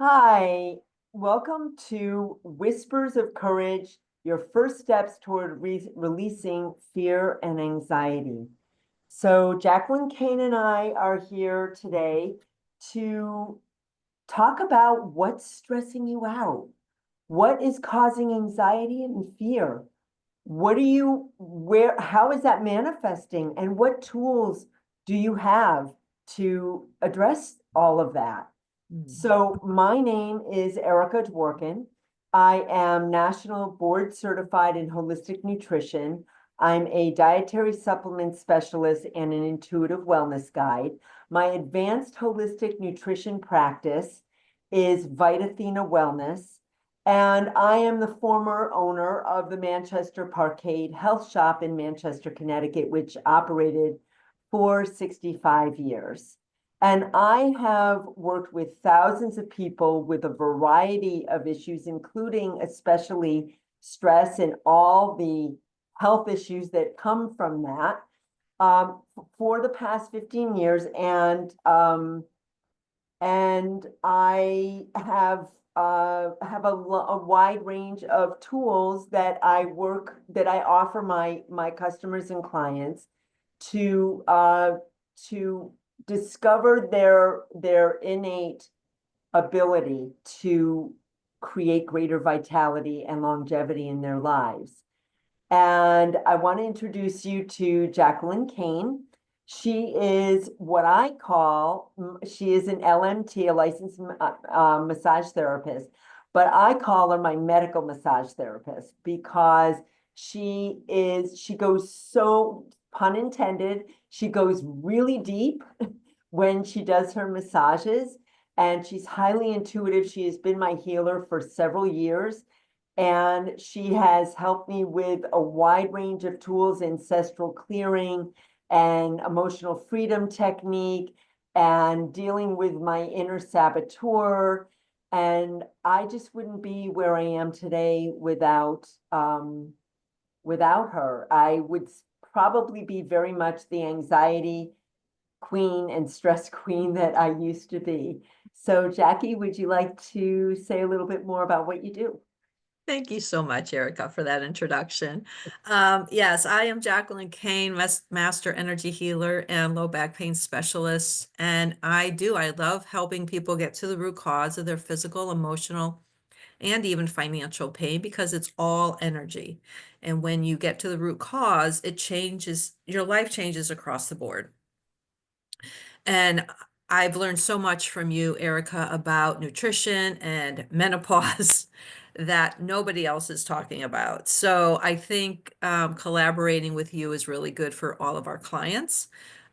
Hi, welcome to Whispers of Courage, your first steps toward releasing fear and anxiety. So, Jacqueline Kane and I are here today to talk about what's stressing you out. What is causing anxiety and fear? How is that manifesting? And what tools do you have to address all of that? Mm. So my name is Erika Dworkin. I am national board certified in holistic nutrition. I'm a dietary supplement specialist and an intuitive wellness guide. My advanced holistic nutrition practice is Vitathena Wellness. And I am the former owner of the Manchester Parkade Health Shop in Manchester, Connecticut, which operated for 65 years. And I have worked with thousands of people with a variety of issues, including especially stress and all the health issues that come from that for the past 15 years. And I have a wide range of tools that I offer my customers and clients to discover their innate ability to create greater vitality and longevity in their lives. And I want to introduce you to Jacqueline Kane. She is what I call, she is an LMT, a licensed massage therapist, but I call her my medical massage therapist because she goes so, pun intended, she goes really deep when she does her massages, and she's highly intuitive. She has been my healer for several years. And she has helped me with a wide range of tools, ancestral clearing and emotional freedom technique, and dealing with my inner saboteur. And I just wouldn't be where I am today without her. I would probably be very much the anxiety queen and stress queen that I used to be. So, Jackie, would you like to say a little bit more about what you do? Thank you so much, Erica, for that introduction. Yes, I am Jacqueline Kane, Master Energy Healer and Low Back Pain Specialist. And I love helping people get to the root cause of their physical, emotional, and even financial pain because it's all energy. And when you get to the root cause, it changes, your life changes across the board. And I've learned so much from you, Erica, about nutrition and menopause that nobody else is talking about. So I think collaborating with you is really good for all of our clients.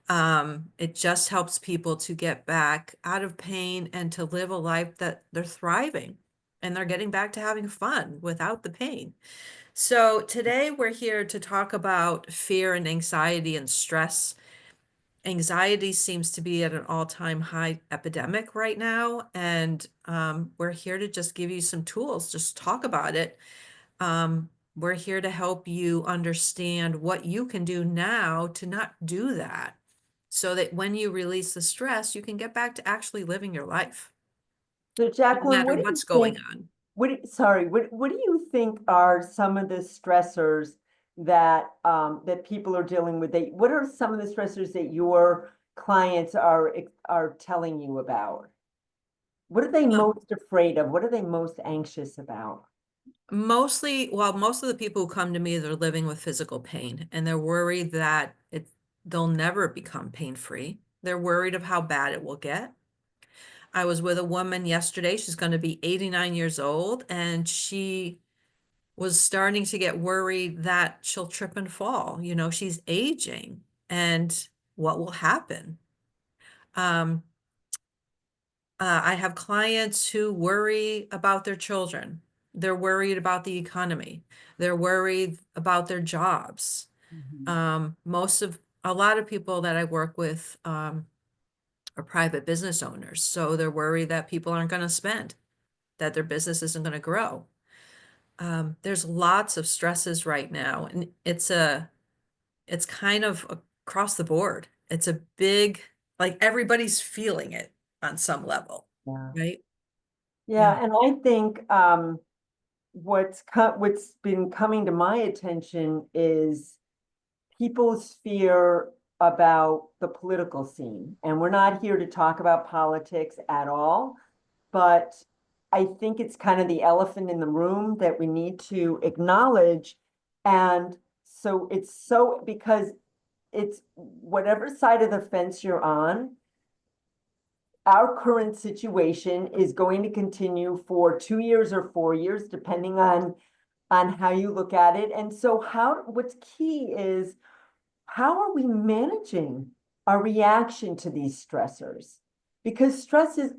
It just helps people to get back out of pain and to live a life that they're thriving and they're getting back to having fun without the pain. So today we're here to talk about fear and anxiety and stress. Anxiety seems to be at an all-time high epidemic right now, and we're here to just give you some tools, just talk about it. We're here to help you understand what you can do now to not do that, so that when you release the stress, you can get back to actually living your life, So, no Jacqueline, matter what do you what's going think? on. What do you think are some of the stressors that people are dealing with? What are some of the stressors that your clients are telling you about? What are they Um, most afraid of? What are they most anxious about? most of the people who come to me, they're living with physical pain, and they're worried that they'll never become pain-free. They're worried of how bad it will get. I was with a woman yesterday. She's going to be 89 years old, and she was starting to get worried that she'll trip and fall. You know, she's aging, and what will happen? Um, I have clients who worry about their children. They're worried about the economy. They're worried about their jobs. Mhm. A lot of people that I work with are private business owners. So they're worried that people aren't going to spend, that their business isn't going to grow. There's lots of stresses right now, and it's kind of across the board. It's a big, like everybody's feeling it on some level, Yeah. right? Yeah. Yeah, and I think what's been coming to my attention is people's fear about the political scene. And we're not here to talk about politics at all, but I think it's kind of the elephant in the room that we need to acknowledge. And so it's so because it's whatever side of the fence you're on, our current situation is going to continue for 2 years or 4 years, depending on how you look at it. And so what's key is how are we managing our reaction to these stressors? Because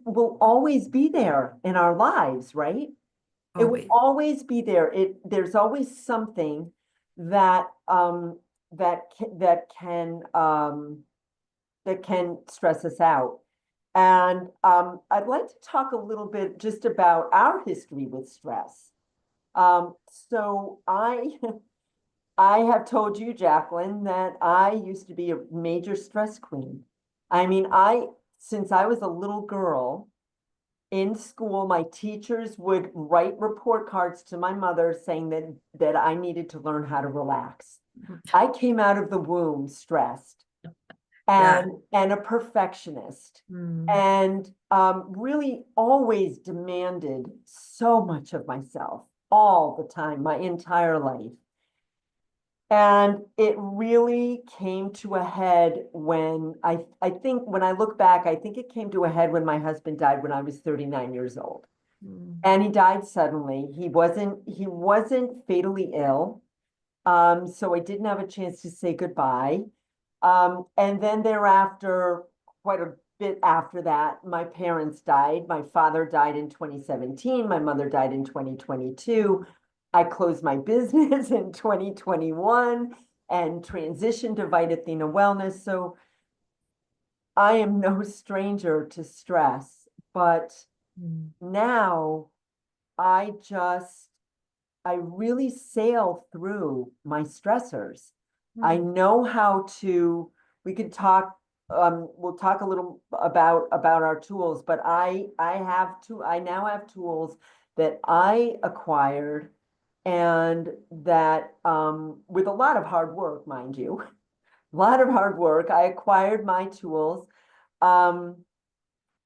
will always be there in our lives, right? It will Always. always be there. There's always something that that can stress us out. And I'd like to talk a little bit just about our history with stress. So I have told you, Jacqueline, that I used to be a major stress queen. I mean, since I was a little girl in school, my teachers would write report cards to my mother saying that I needed to learn how to relax. I came out of the womb stressed Yeah. and a perfectionist Mm. and really always demanded so much of myself all the time, my entire life. And it really came to a head when I think when I look back, I think it came to a head when my husband died when I was 39 years old. Mm. And he died suddenly. He wasn't fatally ill. So I didn't have a chance to say goodbye. And then thereafter, quite a bit after that, my parents died. My father died in 2017. My mother died in 2022. I closed my business in 2021 and transitioned to Vita Athena Wellness. So I am no stranger to stress, but Mm. now I I really sail through my stressors. I Mm. know we could talk, we'll talk a little about our tools, but I now have tools that I acquired and that, with a lot of hard work, mind you, a lot of hard work, I acquired my tools. Um,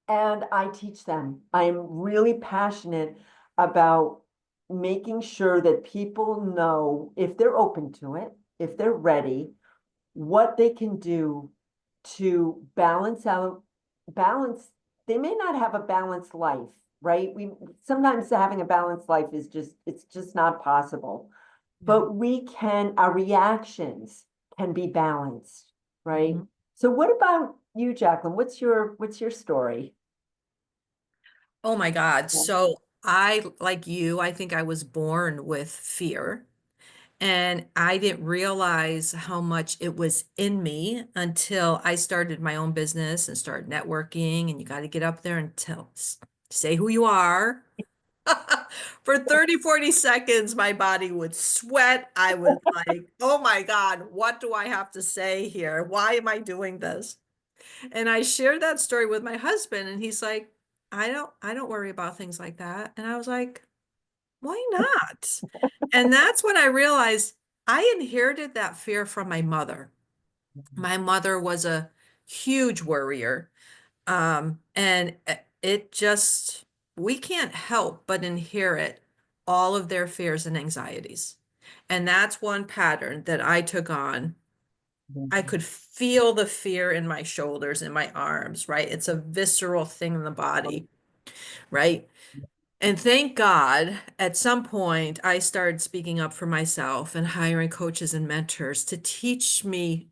and I teach them. I'm really passionate about making sure that people know if they're open to it, if they're ready, what they can do to balance. They may not have a balanced life, right? We sometimes having a balanced life it's just not possible. Yeah. But our reactions can be balanced, right? Mhm. So what about you, Jacqueline? What's your story? Oh my God. So like you, I think I was born with fear. And I didn't realize how much it was in me until I started my own business and started networking. And you got to get up there and say who you are. For 30, 40 seconds, my body would sweat. I was like, oh my God, what do I have to say here? Why am I doing this? And I shared that story with my husband, and he's like, I don't worry about things like that. And I was like, why not? And that's when I realized I inherited that fear from my mother. My mother was a huge worrier. And it just, we can't help but inherit all of their fears and anxieties. And that's one pattern that I took on. I could feel the fear in my shoulders and my arms, right? It's a visceral thing in the body, right? And thank God, at some point, I started speaking up for myself and hiring coaches and mentors to teach me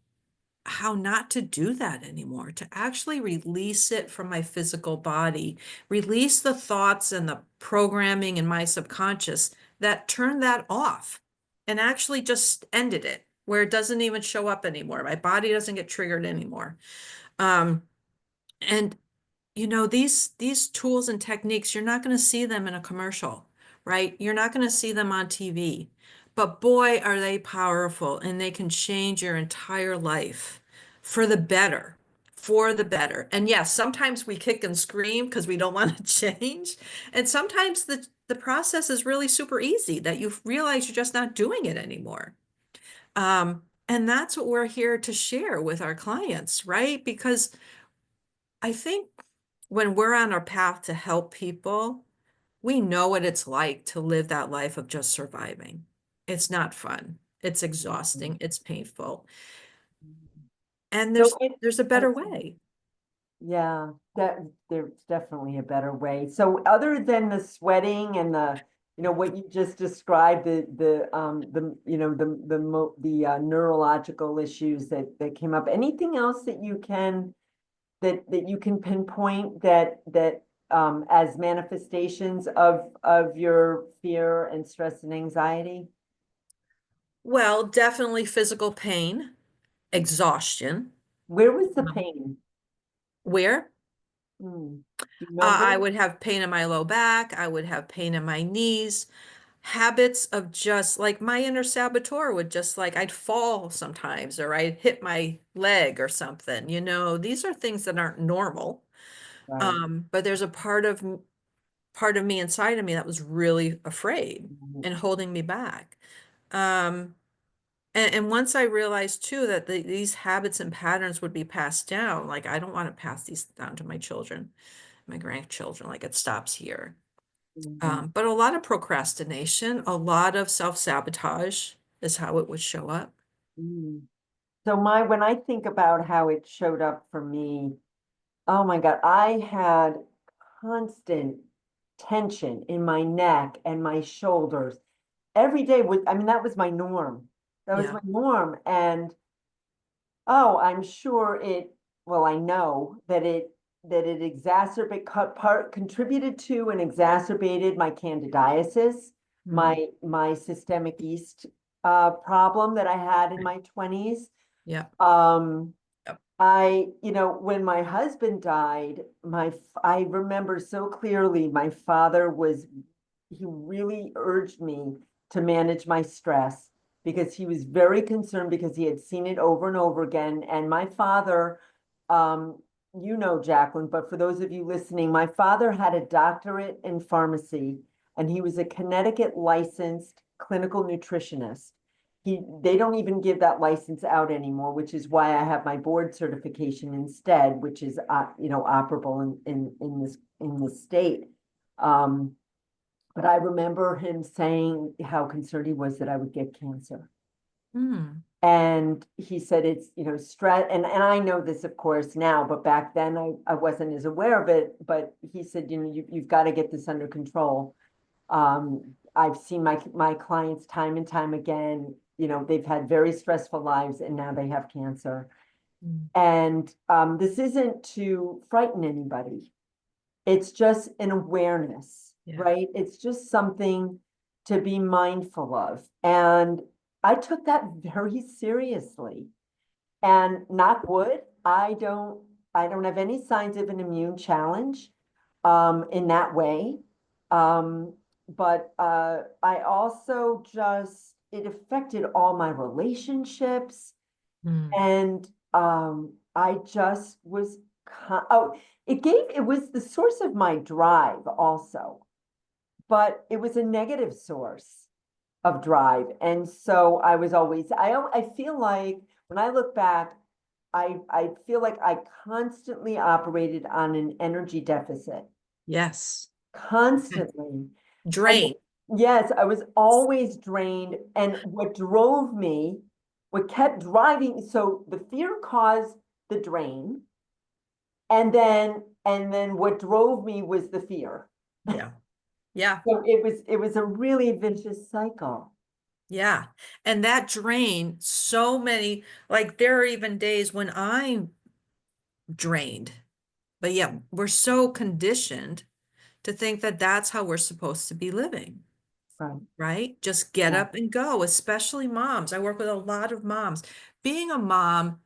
how not to do that anymore, to actually release it from my physical body, release the thoughts and the programming in my subconscious that turned that off and actually just ended it where it doesn't even show up anymore. My body doesn't get triggered anymore. Um, and these tools and techniques, you're not going to see them in a commercial, right? You're not going to see them on TV. But boy, are they powerful and they can change your entire life for the better, for the better. And yes, sometimes we kick and scream because we don't want to change. And sometimes the process is really super easy that you realize you're just not doing it anymore. And that's what we're here to share with our clients, right? Because I think when we're on our path to help people, we know what it's like to live that life of just surviving. It's not fun. It's exhausting. It's painful. And So there's a better way. yeah, that there's definitely a better way. So other than the sweating and the, what you just described, the neurological issues that came up, anything else that you can pinpoint that as manifestations of your fear and stress and anxiety? Well, definitely physical pain, exhaustion. Where was the Um, pain? Where? Do you remember? I would have pain in my low back. I would have pain in my knees. Habits of just like my inner saboteur would just like I'd fall sometimes or I'd hit my leg or something. These are things that aren't normal. Right. But there's a part of me inside of me that was really afraid Mhm. and holding me back. Um, and once I realized too that these habits and patterns would be passed down, like I don't want to pass these down to my children, my grandchildren, like it stops here. Mhm. But a lot of procrastination, a lot of self-sabotage is how it would show up. Mm. So when I think about how it showed up for me, oh my God, I had constant tension in my neck and my shoulders every day. I mean, that was my norm. That was Yeah. my norm. And oh, I'm sure well, I know that it contributed to and exacerbated my candidiasis, Mm. my systemic yeast problem that I had in my 20s. Yeah. Um, Yep. when my husband died, I remember so clearly he really urged me to manage my stress because he was very concerned because he had seen it over and over again. And my father, um, Jacqueline, but for those of you listening, my father had a doctorate in pharmacy and he was a Connecticut licensed clinical nutritionist. They don't even give that license out anymore, which is why I have my board certification instead, which is operable in this state. Um, but I remember him saying how concerned he was that I would get cancer. Mm. And he said it's, stress. And I know this, of course, now, but back then I wasn't as aware of it. But he said, you've got to get this under control. I've seen my clients time and time again, they've had very stressful lives and now they have cancer. Mm. And this isn't to frighten anybody. It's just an awareness, Yeah. right? It's just something to be mindful of. And I took that very seriously. And knock wood, I don't have any signs of an immune challenge in that way. But I also it affected all my relationships. Mm. And I just was, it was the source of my drive also, but it was a negative source of drive. And so I feel like when I look back, I feel like I constantly operated on an energy deficit, Yes. constantly. And Drain. yes, I was always drained. And what kept driving, so the fear caused the drain. And then what drove me was the fear. Yeah. Yeah. So it was a really vicious cycle. Yeah. And that drain, so many, like there are even days when I'm drained, but yeah, we're so conditioned to think that that's how we're supposed to be living, Right. right? Just get Yeah. up and go, especially moms. I work with a lot of moms. Being a mom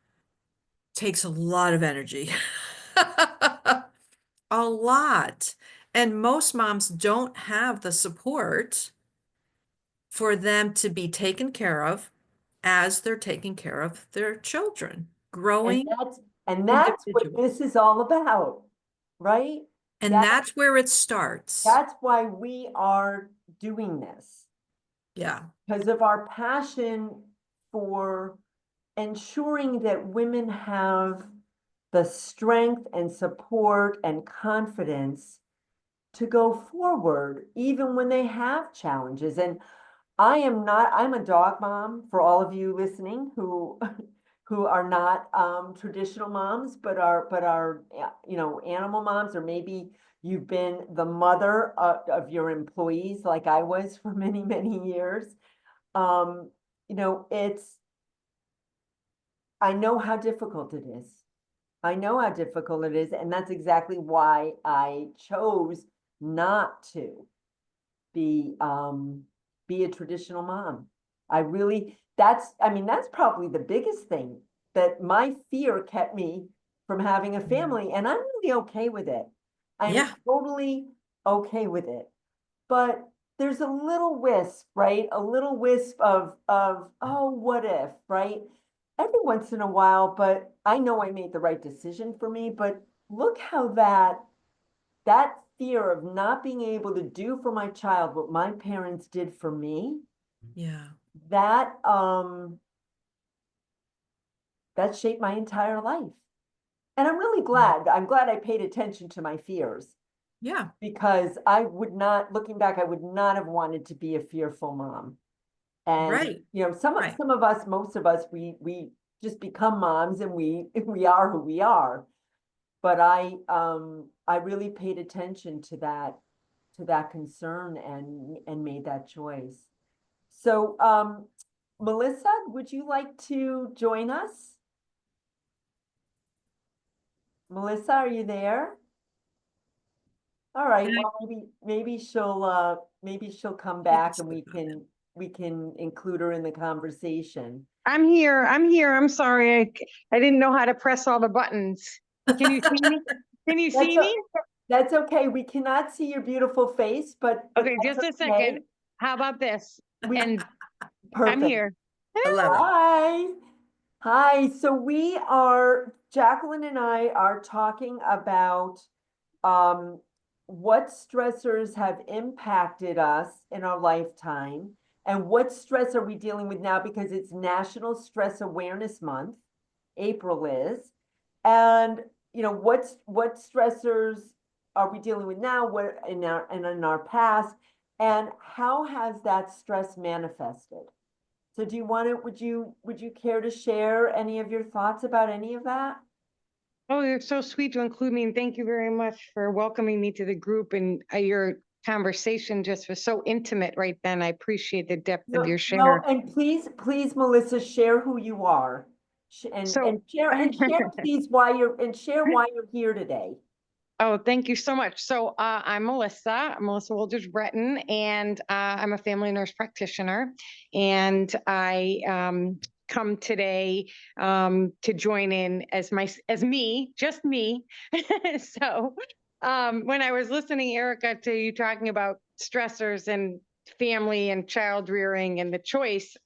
takes a lot of energy, a lot. And most moms don't have the support for them to be taken care of as they're taking care of their children And growing. And that's what individual. this is all about, right? And That, that's where it starts. that's why we are doing this, Yeah. because of our passion for ensuring that women have the strength and support and confidence to go forward, even when they have challenges. And I'm a dog mom for all of you listening who who are not traditional moms, but are animal moms, or maybe you've been the mother of your employees like I was for many, many years. Um, it's I know how difficult it is. I know how difficult it is, and that's exactly why I chose not to be be a traditional mom. That's probably the biggest thing, that my fear kept me from having a family, and I'm really okay with it. I'm Yeah. totally okay with it. But there's a little wisp, right? A little wisp of oh, what if, right? Every once in a while, but I know I made the right decision for me, but look how that fear of not being able to do for my child what my parents did for me, Yeah. that that shaped my entire life. And I'm really glad. I'm glad I paid attention to my fears, Yeah. because I would not, looking back, I would not have wanted to be a fearful mom. And Right. Right. some of us, most of us, we just become moms, and we are who we are. But I really paid attention to that concern, and made that choice. So Melissa, would you like to join us? Melissa, are you there? All right, And I well, maybe she'll come hit the back, and speak button. we can include her in the conversation. I'm here. I'm here. I'm sorry. I didn't know how to press all the buttons. Can you see me? Can you That's see o- me? that's okay. We cannot see your beautiful face, but Okay, just a that's okay. second. How about this? We And I'm Perfect. here. I love it. Hi. Hi. Jacqueline and I are talking about um, what stressors have impacted us in our lifetime, and what stress are we dealing with now, because it's National Stress Awareness Month. April is. And what stressors are we dealing with now, what in our past, and how has that stress manifested? So would you care to share any of your thoughts about any of that? Oh, you're so sweet to include me, and thank you very much for welcoming me to the group. And your conversation just was so intimate right then. I appreciate the depth of No, your no, share. and please, Melissa, share who you are. So, And share why you're here today. oh, thank you so much. So, I'm Melissa Woldridge Breton, and I'm a family nurse practitioner. And I come today to join in as me, just me. So, when I was listening, Erika, to you talking about stressors and family and child rearing and the choice,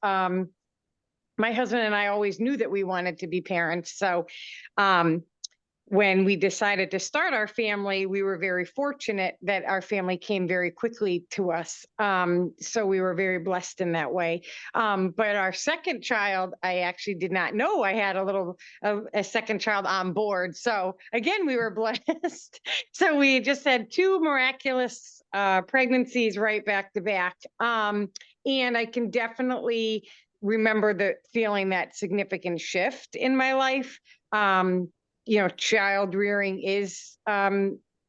my husband and I always knew that we wanted to be parents. So, um, when we decided to start our family, we were very fortunate that our family came very quickly to us. So we were very blessed in that way. But our second child, I actually did not know I had a second child on board. So again, we were blessed. So we just had two miraculous pregnancies right back to back. And I can definitely remember the feeling that significant shift in my life. Child rearing is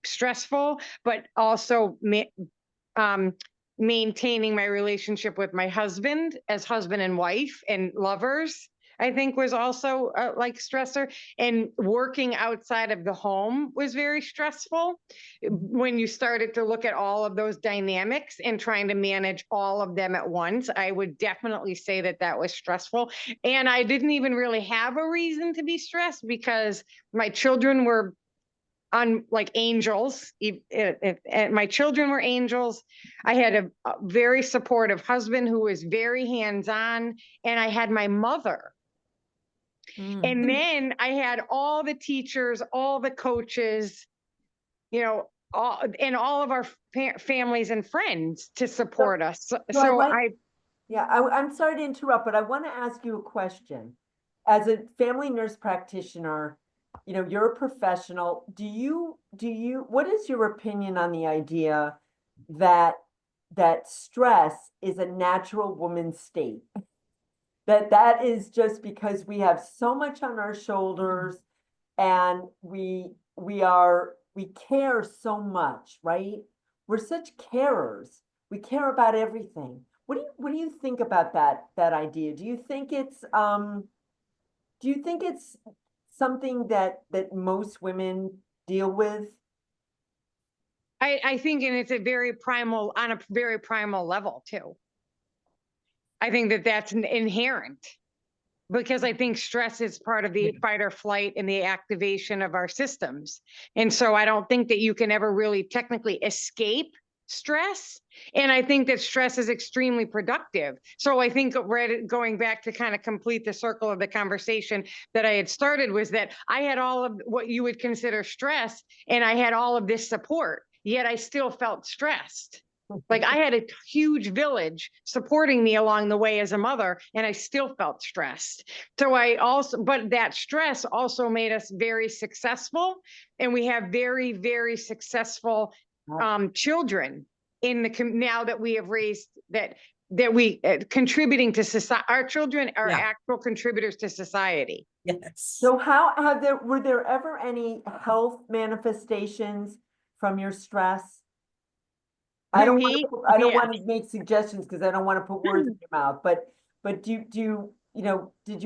stressful, but also um, maintaining my relationship with my husband as husband and wife and lovers, I think was also like stressor. And working outside of the home was very stressful when you started to look at all of those dynamics and trying to manage all of them at once. I would definitely say that that was stressful. And I didn't even really have a reason to be stressed because my children were on like angels. My children were angels. I had a very supportive husband who was very hands-on, and I had my mother And then I had all the teachers, all the coaches, you know, all of our families and friends to support us. So So I'm sorry to interrupt, but I want to ask you a question. As a family nurse practitioner, you know, you're a professional. What is your opinion on the idea that stress is a natural woman's state? That is just because we have so much on our shoulders and we care so much, right? We're such carers. We care about everything. What do you think about that idea? Do you think it's something that most women deal with? I think, and it's on a very primal level too. I think that that's inherent, because I think stress is part of the fight or flight and the activation of our systems. And so I don't think that you can ever really technically escape stress. And I think that stress is extremely productive. So I think going back to kind of complete the circle of the conversation that I had started, was that I had all of what you would consider stress, and I had all of this support, yet I still felt stressed. Like I had a huge village supporting me along the way as a mother, and I still felt stressed. So but that stress also made us very successful, and we have very, very successful children now that we have raised that we contributing to society. Our children are actual contributors to society. Yes. So were there ever any health manifestations from your stress? I don't want to make suggestions because I don't want to put words in your mouth, but did you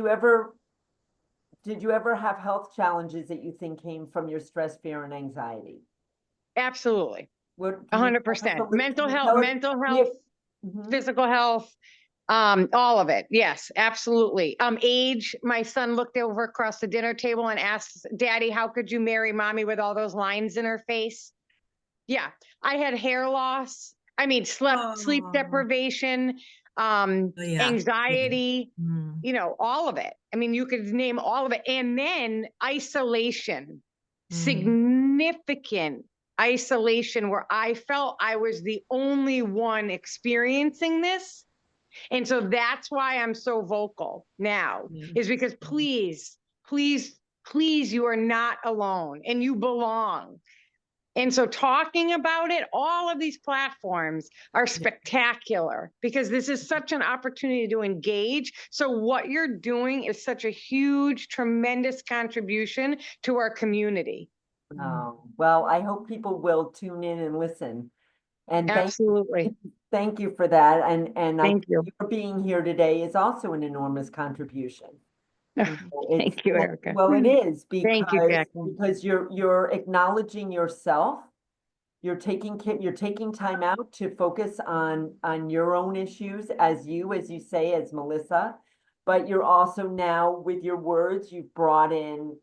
ever have health challenges that you think came from your stress, fear, and anxiety? Absolutely. 100%. Mental health, physical health, all of it. Yes, absolutely. Age, my son looked over across the dinner table and asked, "Daddy, how could you marry mommy with all those lines in her face?" Yeah, I had hair loss. I mean, sleep deprivation, anxiety, you know, all of it. I mean, you could name all of it. And then isolation, significant isolation, where I felt I was the only one experiencing this. And so that's why I'm so vocal now, is because please, please, please, you are not alone and you belong. And so talking about it, all of these platforms are spectacular, because this is such an opportunity to engage. So what you're doing is such a huge, tremendous contribution to our community. Oh, well, I hope people will tune in and listen. And absolutely, thank you for that. And thank you. Your being here today is also an enormous contribution. Thank you, Erika. Well, it is Thank you, Jacqueline. because you're acknowledging yourself. You're taking time out to focus on your own issues as you say, as Melissa, but you're also now, with your words, you've brought in,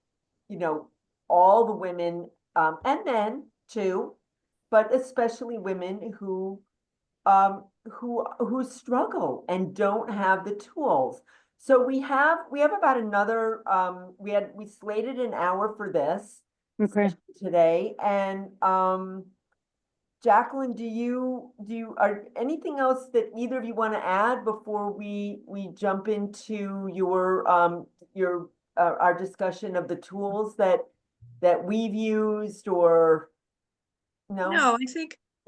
you know, all the women and men too, but especially women who struggle and don't have the tools. So we have about another we slated an hour for this today, and Jacqueline, are anything else that either of you want to add before we jump into our discussion of the tools that we've used, or no? No,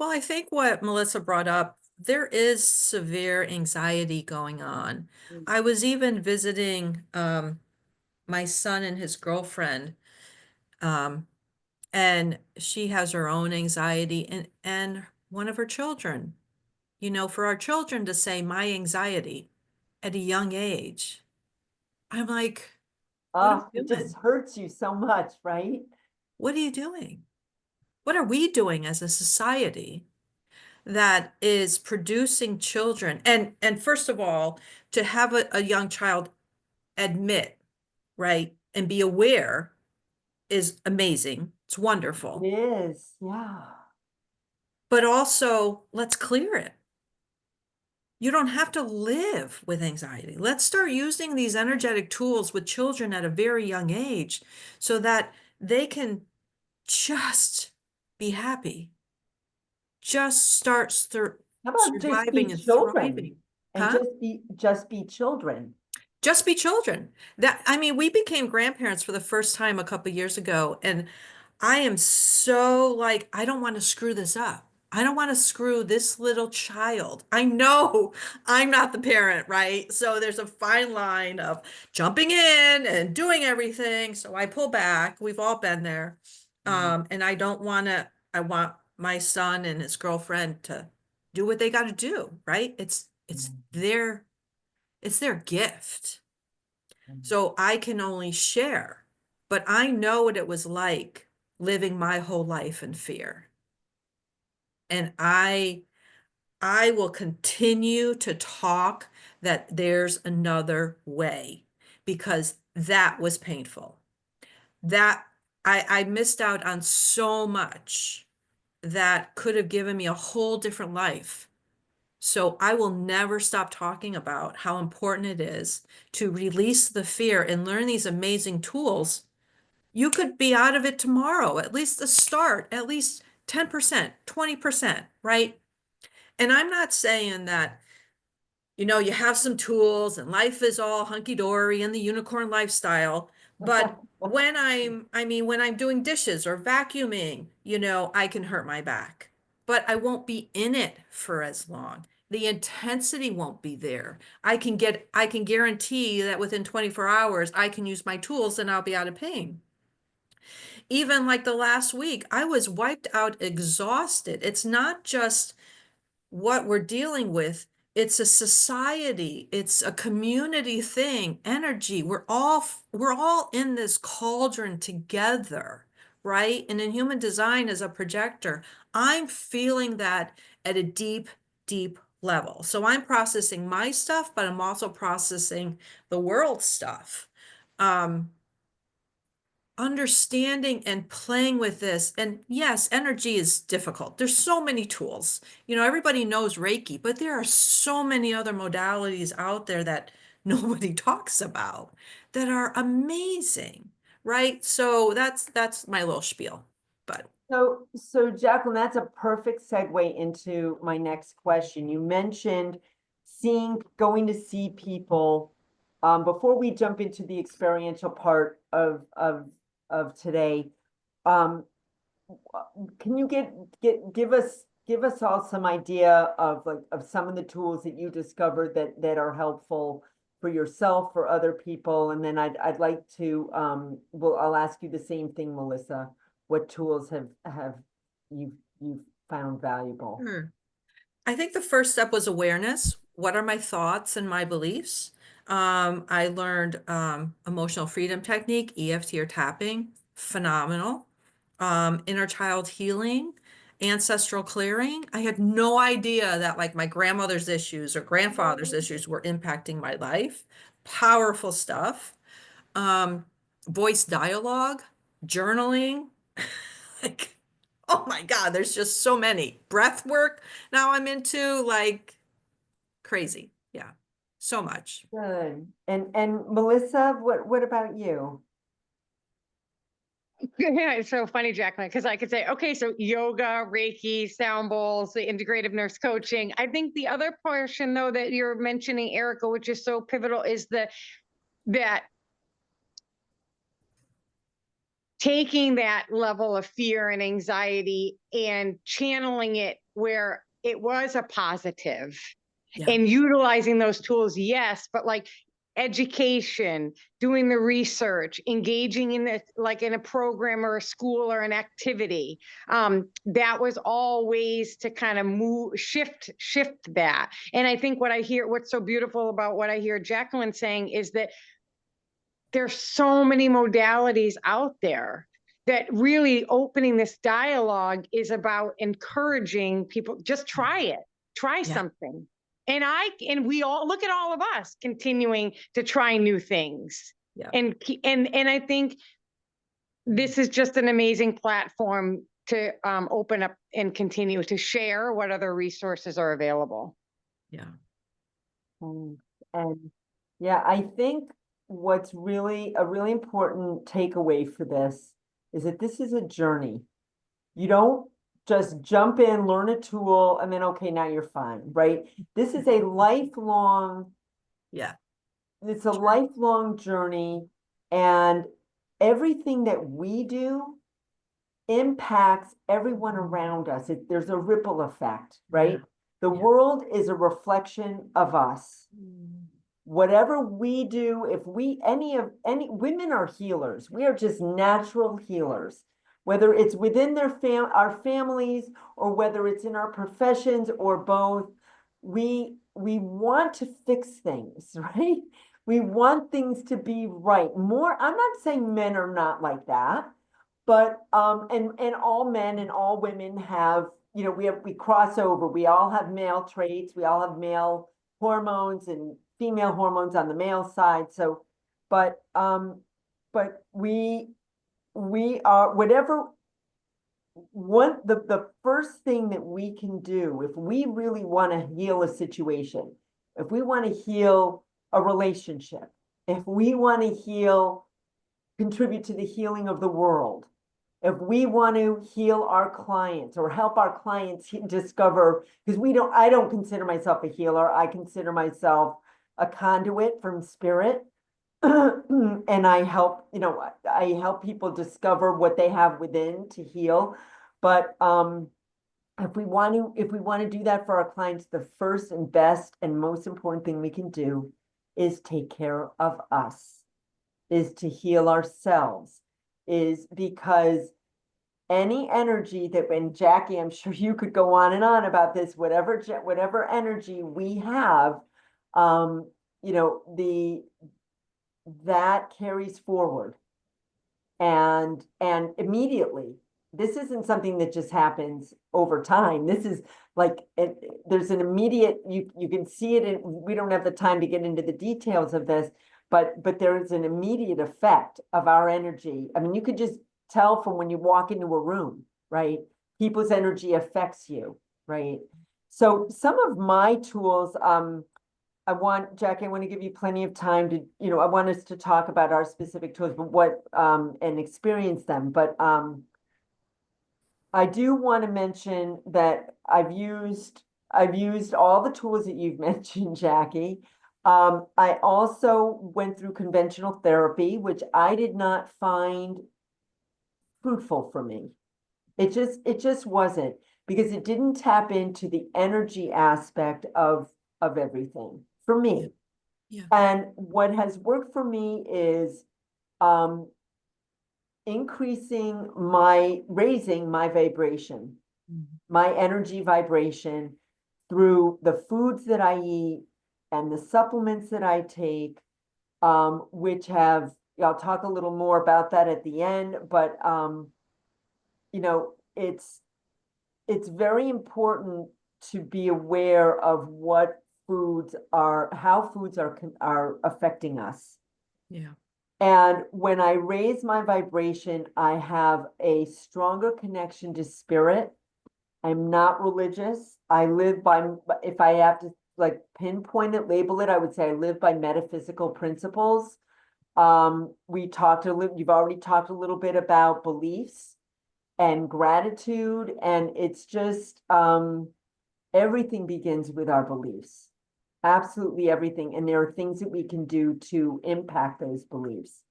I think what Melissa brought up, there is severe anxiety going on. I was even visiting my son and his girlfriend, and she has her own anxiety, and one of her children, for our children to say my anxiety at a young age, I'm like, what are we It doing? just hurts you so much, right? What are you doing? What are we doing as a society that is producing children? And first of all, to have a young child admit, right, and be aware is amazing. It's wonderful. It is, yeah. But also, let's clear it. You don't have to live with anxiety. Let's start using these energetic tools with children at a very young age so that they can just be happy. Just start How about just be surviving and children thriving. and Huh? just be children? Just be children. I mean, we became grandparents for the first time a couple years ago, and I am so like, I don't want to screw this up. I don't want to screw this little child. I know I'm not the parent, right? So there's a fine line of jumping in and doing everything. So I pull back. We've all been there. And I don't want to, I want my son and his girlfriend to do what they got to do, right? It's their gift. So I can only share, but I know what it was like living my whole life in fear. And I will continue to talk that there's another way because that was painful. That I missed out on so much that could have given me a whole different life. So I will never stop talking about how important it is to release the fear and learn these amazing tools. You could be out of it tomorrow, at least the start, at least 10%, 20%, right? And I'm not saying that, you have some tools and life is all hunky-dory and the unicorn lifestyle. But when I'm doing dishes or vacuuming, I can hurt my back, but I won't be in it for as long. The intensity won't be there. I can guarantee that within 24 hours, I can use my tools and I'll be out of pain. Even like the last week, I was wiped out, exhausted. It's not just what we're dealing with. It's a society, it's a community thing, energy. We're all in this cauldron together, right? And in human design as a projector, I'm feeling that at a deep, deep level. So I'm processing my stuff, but I'm also processing the world stuff. Understanding and playing with this. And yes, energy is difficult. There's so many tools. Everybody knows Reiki, but there are so many other modalities out there that nobody talks about that are amazing, right? So that's my little spiel. But So Jacqueline, that's a perfect segue into my next question. You mentioned going to see people. Before we jump into the experiential part of today, um, can you give us all some idea of some of the tools that you discovered that are helpful for yourself, for other people, and then I'd like to I'll ask you the same thing, Melissa. What tools have you found valuable? sure. I think the first step was awareness. What are my thoughts and my beliefs? I learned emotional freedom technique, EFT or tapping, phenomenal. Inner child healing, ancestral clearing. I had no idea that like my grandmother's issues or grandfather's issues were impacting my life. Powerful stuff. Voice dialogue, journaling. Like, oh my God, there's just so many. Breath work. Now I'm into like crazy. Yeah, so much. Good. And Melissa, what about you? Yeah, it's so funny, Jacqueline, because I could say, okay, so yoga, Reiki, sound bowls, the integrative nurse coaching. I think the other portion, though, that you're mentioning, Erika, which is so pivotal, is that taking that level of fear and anxiety and channeling it where it was a positive. Yeah. And utilizing those tools, yes, but like education, doing the research, engaging in it like in a program or a school or an activity. That was all ways to kind of shift that. And I think what's so beautiful about what I hear Jacqueline saying is that there's so many modalities out there that really opening this dialogue is about encouraging people, just try Yeah. something. And we all look at all of us continuing to try new things. Yeah. And I think this is just an amazing platform to open up and continue to share what other resources are available. Yeah. And yeah, I think what's really a really important takeaway for this is that this is a journey. You don't just jump in, learn a tool, and then, okay, now you're fine, right? This is a lifelong, Yeah. it's a lifelong journey, and everything that we do impacts everyone around us. There's a ripple effect, right? The Yeah. world is a reflection of us. Whatever we do, if we, any women are healers. We are just natural healers, whether it's within our families, or whether it's in our professions, or both. We want to fix things, right? We want things to be right. More, I'm not saying men are not like that, but and all men and all women have, we cross over. We all have male traits. We all have male hormones and female hormones on the male side. So, but we are whatever. The first thing that we can do, if we really want to heal a situation, if we want to heal a relationship, if we want to contribute to the healing of the world, if we want to heal our clients or help our clients discover, because I don't consider myself a healer. I consider myself a conduit from spirit. And I help people discover what they have within to heal. But if we want to do that for our clients, the first and best and most important thing we can do is take care of us, is to heal ourselves, is because any energy and Jackie, I'm sure you could go on and on about this, whatever energy we have, that carries forward. And immediately, this isn't something that just happens over time. This is like, there's an immediate, you can see it, and we don't have the time to get into the details of this, but there is an immediate effect of our energy. I mean, you could just tell from when you walk into a room, right? People's energy affects you, right? So some of my tools, Jackie, I want to give you plenty of time to, I want us to talk about our specific tools, but and experience them. But I do want to mention that I've used all the tools that you've mentioned, Jackie. I also went through conventional therapy, which I did not find fruitful for me. It just wasn't, because it didn't tap into the energy aspect of everything for me. Yeah. And what has worked for me is raising my vibration, my energy vibration, through the foods that I eat and the supplements that I take, which I'll talk a little more about that at the end, but it's very important to be aware of how foods are affecting us. Yeah. And when I raise my vibration, I have a stronger connection to spirit. I'm not religious. I live by, if I have to like pinpoint it, label it, I would say I live by metaphysical principles. You've already talked a little bit about beliefs and gratitude, and it's just everything begins with our beliefs. Absolutely everything. And there are things that we can do to impact those beliefs.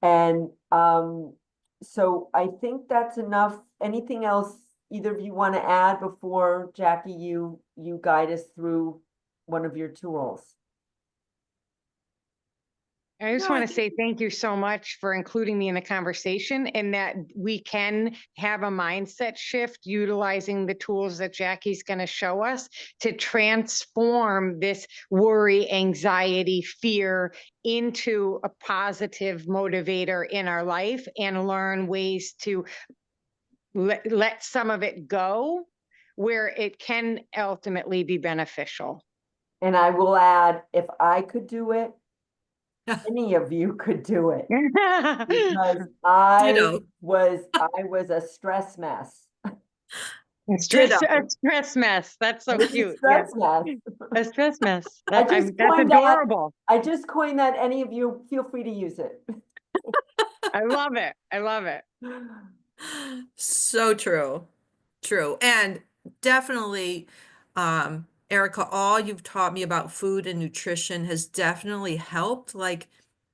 And so I think that's enough. Anything else either of you want to add before, Jackie, you guide us through one of your tools? I just No, want to say thank you so much for including me in the conversation, and that we can have a mindset shift utilizing the tools that Jackie's going to show us to transform this worry, anxiety, fear into a positive motivator in our life, and learn ways to let some of it go where it can ultimately be beneficial. And I will add, if I could do it, any of you could do it, because I was a stress mess. Ditto. A stress mess. That's so It's a cute. Yeah. stress mess. A stress mess. I just That's coined that. adorable. I just coined that. Any of you feel free to use it. I love it. I love it. So true. True. And definitely, Erika, all you've taught me about food and nutrition has definitely helped. Like,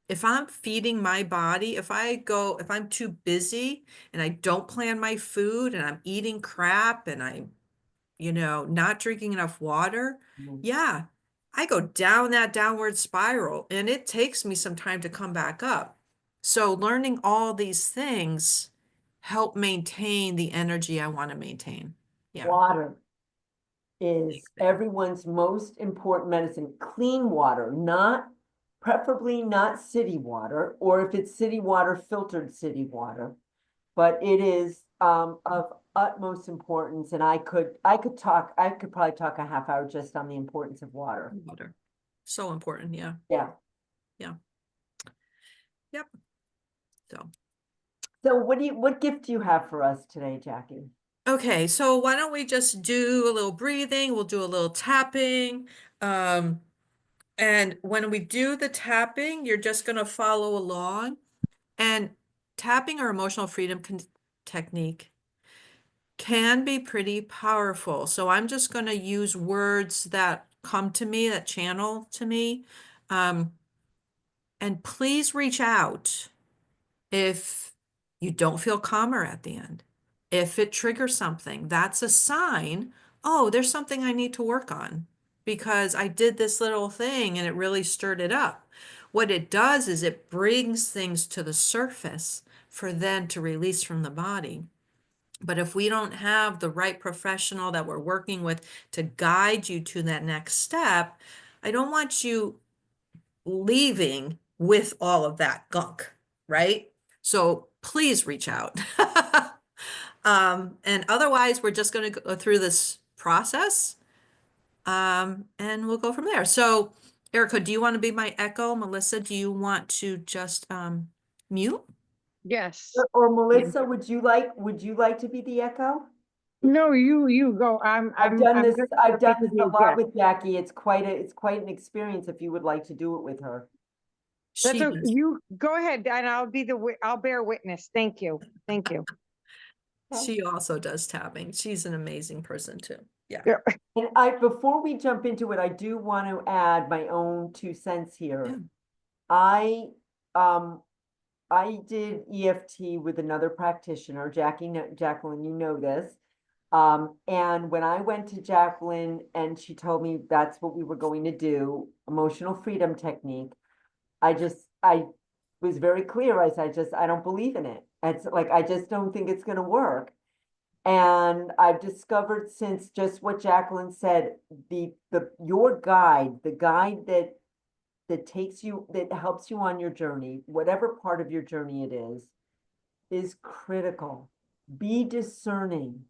if I'm feeding my body, if I'm too busy and I don't plan my food and I'm eating crap and I'm, not drinking enough water, yeah, I go down that downward spiral and it takes me some time to come back up. So learning all these things help maintain the energy I want to maintain. Yeah. Water is everyone's most important medicine. Clean water, preferably not city water, or if it's city water, filtered city water. But it is of utmost importance, and I could probably talk a half hour just on the importance of water. Water. So important. Yeah. Yeah. Yeah. Yep. So what gift do you have for us today, Jackie? Okay, so why don't we just do a little breathing? We'll do a little tapping. And when we do the tapping, you're just going to follow along. And tapping or emotional freedom technique can be pretty powerful. So I'm just going to use words that come to me, that channel to me. And please reach out if you don't feel calmer at the end. If it triggers something, that's a sign, oh, there's something I need to work on because I did this little thing and it really stirred it up. What it does is it brings things to the surface for then to release from the body. But if we don't have the right professional that we're working with to guide you to that next step, I don't want you leaving with all of that gunk, right? So please reach out. And otherwise, we're just going to go through this process, and we'll go from there. So, Erika, do you want to be my echo? Melissa, do you want to just mute? Yes. Or Melissa, would you like to be the echo? No, you go. I've done this a lot with. with Jackie. It's quite an experience if you would like to do it with her. That's She okay. does. You go ahead, and I'll bear witness. Thank you. Thank you. She also does tapping. She's an amazing person too. Yeah. Yeah. And before we jump into it, I do want to add my own 2 cents here. Yeah. I did EFT with another practitioner, Jacqueline, you know this. And when I went to Jacqueline and she told me that's what we were going to do, emotional freedom technique, I was very clear. I said, I don't believe in it. It's like, I just don't think it's going to work. And I've discovered since just what Jacqueline said, your guide, the guide that helps you on your journey, whatever part of your journey it is critical. Be discerning.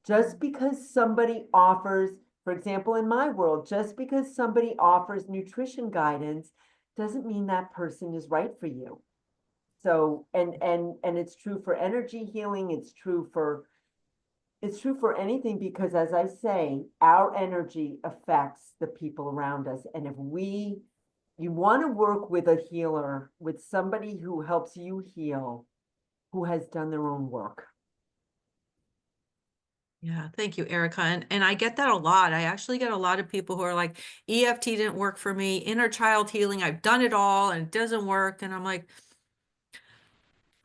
Just because somebody offers, for example, in my world, just because somebody offers nutrition guidance doesn't mean that person is right for you. So, and it's true for energy healing. It's true for anything, because as I say, our energy affects the people around us. And if you want to work with a healer, with somebody who helps you heal, who has done their own work. Yeah, thank you, Erika. And I get that a lot. I actually get a lot of people who are like, EFT didn't work for me, inner child healing, I've done it all and it doesn't work. And I'm like,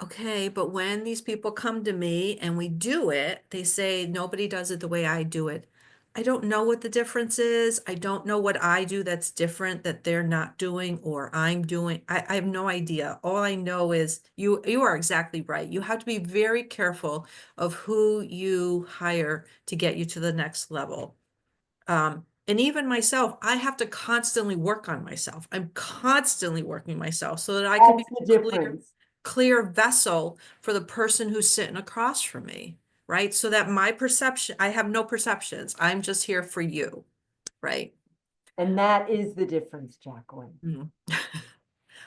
okay, but when these people come to me and we do it, they say, nobody does it the way I do it. I don't know what the difference is. I don't know what I do that's different that they're not doing or I'm doing. I have no idea. All I know is you are exactly right. You have to be very careful of who you hire to get you to the next level. And even myself, I have to constantly work on myself. I'm constantly working myself so that I can be That's the difference. clear vessel for the person who's sitting across from me, right? So that I have no perceptions. I'm just here for you, right? And that is the difference, Jacqueline. Mm. That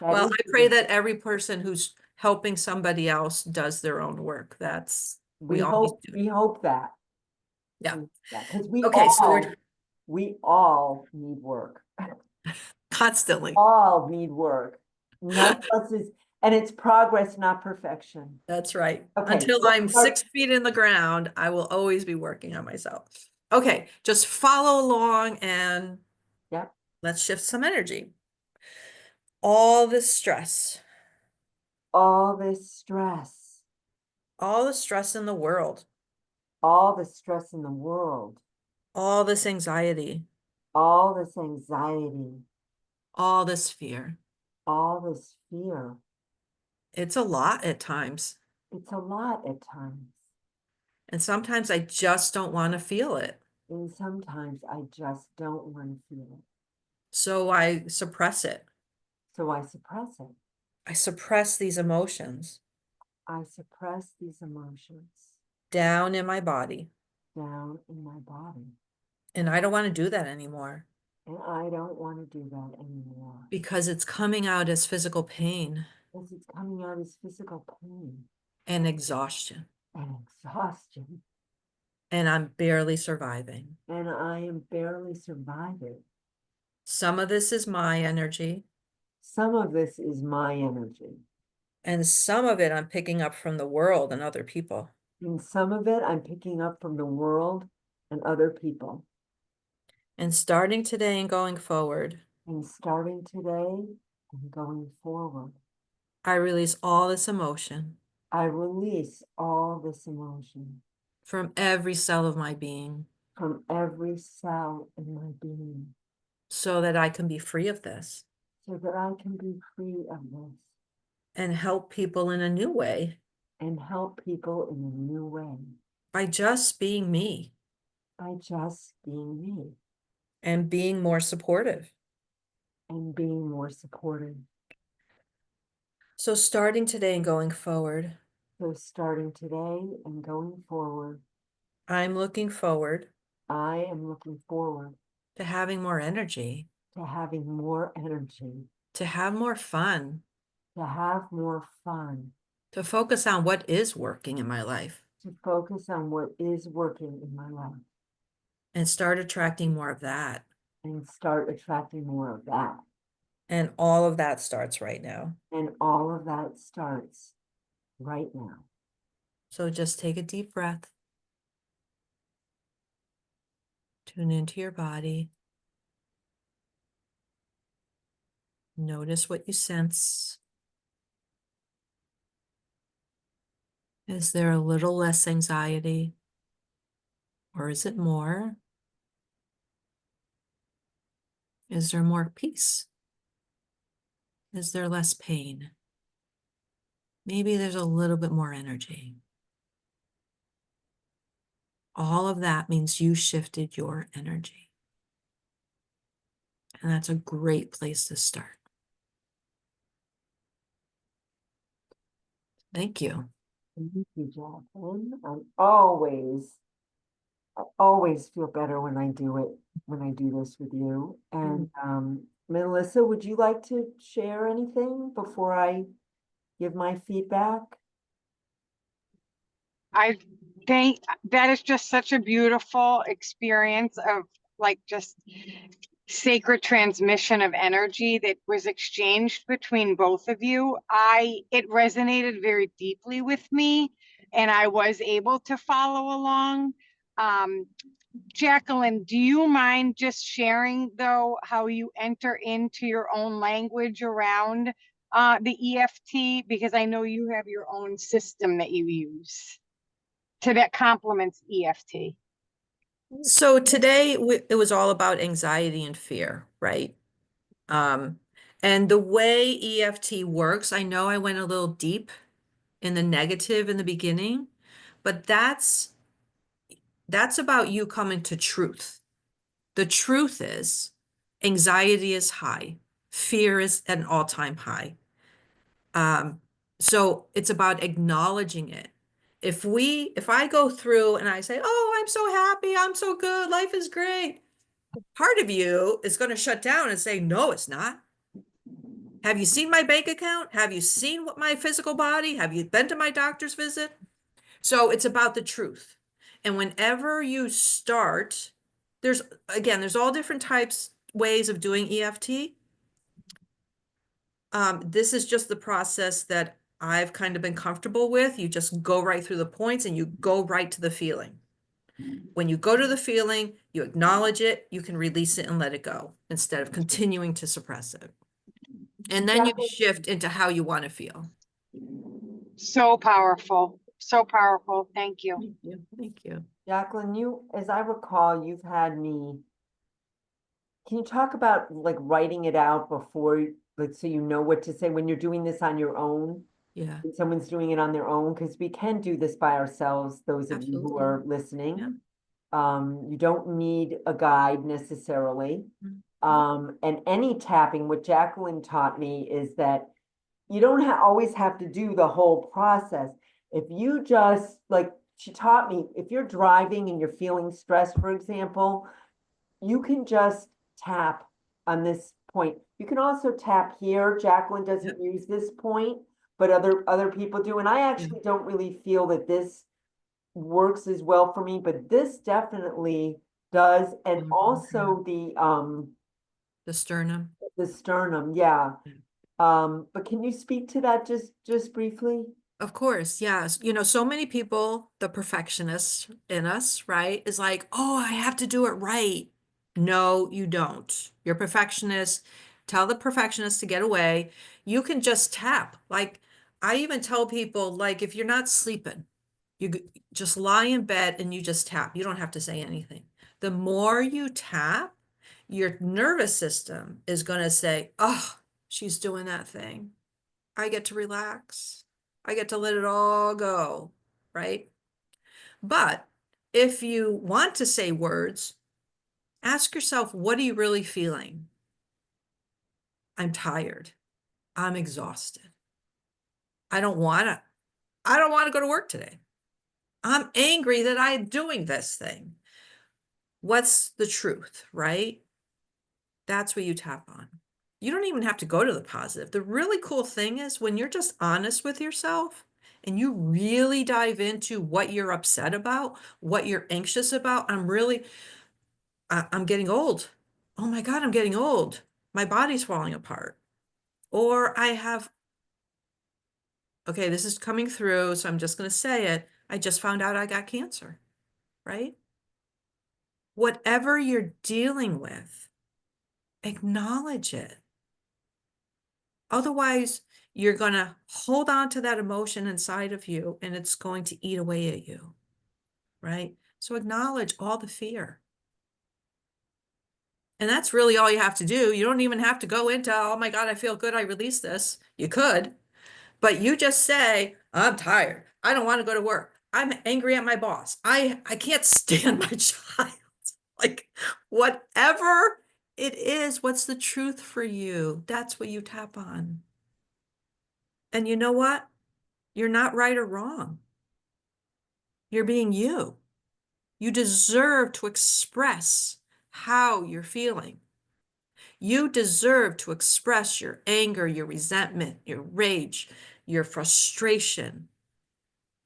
Well, is I pray that every person who's helping somebody else does their own work. We all need to do it. we hope that. Yeah. Because Okay, so we're we all need work. constantly. All need work. None of us is, and it's progress, not perfection. That's right. Okay, Until so I'm start- 6 feet in the ground, I will always be working on myself. Okay, just follow along and Yep. let's shift some energy. All this stress, All this stress, all the stress in the world, all the stress in the world, all this anxiety, all this anxiety, all this fear. all this fear. It's a lot at times. It's a lot at times. And sometimes I just don't want to feel it. And sometimes I just don't want to feel it. So I suppress it. So I suppress it. I suppress these emotions I suppress these emotions down in my body. down in my body. And I don't want to do that anymore And I don't want to do that anymore. because it's coming out as physical pain Because it's coming out as physical pain and exhaustion. and exhaustion. And I'm barely surviving. And I am barely surviving. Some of this is my energy, Some of this is my energy. and some of it I'm picking up from the world and other people. And some of it I'm picking up from the world and other people. And starting today and going forward, And starting today and going forward, I release all this emotion I release all this emotion from every cell of my being from every cell in my being so that I can be free of this so that I can be free of this and help people in a new way and help people in a new way by just being me by just being me and being more supportive. and being more supportive. So starting today and going forward, So starting today and going forward, I'm looking forward I am looking forward to having more energy, to having more energy, to have more fun, to have more fun, to focus on what is working in my life to focus on what is working in my life and start attracting more of that. and start attracting more of that. And all of that starts right now. And all of that starts right now. So just take a deep breath. Tune into your body. Notice what you sense. Is there a little less anxiety? Or is it more? Is there more peace? Is there less pain? Maybe there's a little bit more energy. All of that means you shifted your energy. And that's a great place to start. Thank you. Thank you, Jacqueline. I always feel better when I do it, when I do this with you. And Melissa, would you like to share anything before I give my feedback? I think that is just such a beautiful experience of like just sacred transmission of energy that was exchanged between both of you. It resonated very deeply with me and I was able to follow along. Jacqueline, do you mind just sharing though how you enter into your own language around the EFT? Because I know you have your own system that you use that complements EFT. So today it was all about anxiety and fear, right? And the way EFT works, I know I went a little deep in the negative in the beginning, but that's about you coming to truth. The truth is anxiety is high, fear is at an all-time high. So it's about acknowledging it. If I go through and I say, oh, I'm so happy, I'm so good, life is great, part of you is going to shut down and say, no, it's not. Have you seen my bank account? Have you seen what my physical body? Have you been to my doctor's visit? So it's about the truth. And whenever you start, there's all different ways of doing EFT. This is just the process that I've kind of been comfortable with. You just go right through the points and you go right to the feeling. When you go to the feeling, you acknowledge it, you can release it and let it go instead of continuing to suppress it. And then you shift into how you want to feel. So powerful. So powerful. Thank you. Thank you. Thank you. Jacqueline, as I recall, you've had me. Can you talk about like writing it out before, like, so you know what to say when you're doing this on your own? Yeah, When someone's doing it on their own, because we can do this by ourselves, those of you who absolutely. are listening. Yeah. You don't need a guide necessarily. Mhm. And any tapping, what Jacqueline taught me is that you don't always have to do the whole process. If you just, like she taught me, if you're driving and you're feeling stressed, for example, you can just tap on this point. You can also tap here. Jacqueline doesn't use this point, but other people do. And I actually don't really feel that this works as well for me, but this definitely does. And Mhm. also The sternum. the sternum, yeah. Yeah. But can you speak to that just briefly? Of course, yes. So many people, the perfectionist in us, right, is like, oh, I have to do it right. No, you don't. You're a perfectionist. Tell the perfectionist to get away. You can just tap. Like, I even tell people, like, if you're not sleeping, just lie in bed and you just tap. You don't have to say anything. The more you tap, your nervous system is going to say, oh, she's doing that thing. I get to relax. I get to let it all go, right? But if you want to say words, ask yourself, what are you really feeling? I'm tired. I'm exhausted. I don't want to. I don't want to go to work today. I'm angry that I'm doing this thing. What's the truth, right? That's what you tap on. You don't even have to go to the positive. The really cool thing is when you're just honest with yourself and you really dive into what you're upset about, what you're anxious about. I'm getting old. Oh my God, I'm getting old. My body's falling apart. Or okay, this is coming through, so I'm just going to say it. I just found out I got cancer, right? Whatever you're dealing with, acknowledge it. Otherwise, you're going to hold on to that emotion inside of you and it's going to eat away at you, right? So acknowledge all the fear. And that's really all you have to do. You don't even have to go into, oh my God, I feel good. I released this. You could, but you just say, I'm tired. I don't want to go to work. I'm angry at my boss. I can't stand my child. Like whatever it is, what's the truth for you? That's what you tap on. And you know what? You're not right or wrong. You're being you. You deserve to express how you're feeling. You deserve to express your anger, your resentment, your rage, your frustration.